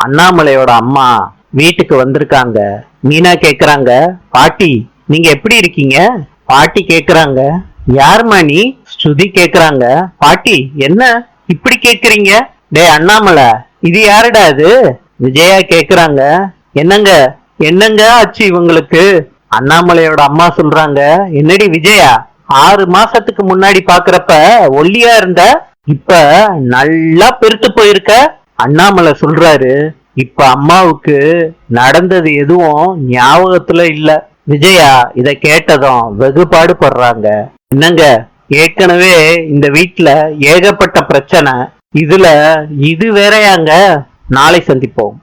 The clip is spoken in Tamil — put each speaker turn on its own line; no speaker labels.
அண்ணாமலையோட அம்மா வீட்டுக்கு வந்திருக்காங்க. மீனா கேக்குறாங்க, பாட்டி நீங்க எப்படி இருக்கீங்க? பாட்டி கேக்குறாங்க, யாரும்மா நீ? ஸ்ருதி கேக்குறாங்க, பாட்டி என்ன இப்படி கேக்குறீங்க? டே அண்ணாமலை, இது யாருடா இது? விஜயா கேக்குறாங்க, என்னங்க என்னங்க ஆச்சு இவங்களுக்கு? அண்ணாமலையோட அம்மா சொல்றாங்க, என்னடி விஜயா, 6 மாசத்துக்கு முன்னாடி பாக்குறப்ப ஒல்லியா இருந்த, இப்ப நல்லா பெருத்து போயிருக்க. அண்ணாமலை சொல்றாரு, இப்ப அம்மாவுக்கு நடந்தது எதுவும் ஞாபகத்துல இல்ல. விஜயா இத கேட்டதும் வெகுபாடு படுறாங்க. என்னங்க, ஏற்கனவே இந்த வீட்டுல ஏகப்பட்ட பிரச்சனை, இதுல இது வேறையாங்க. நாளை சந்திப்போம்.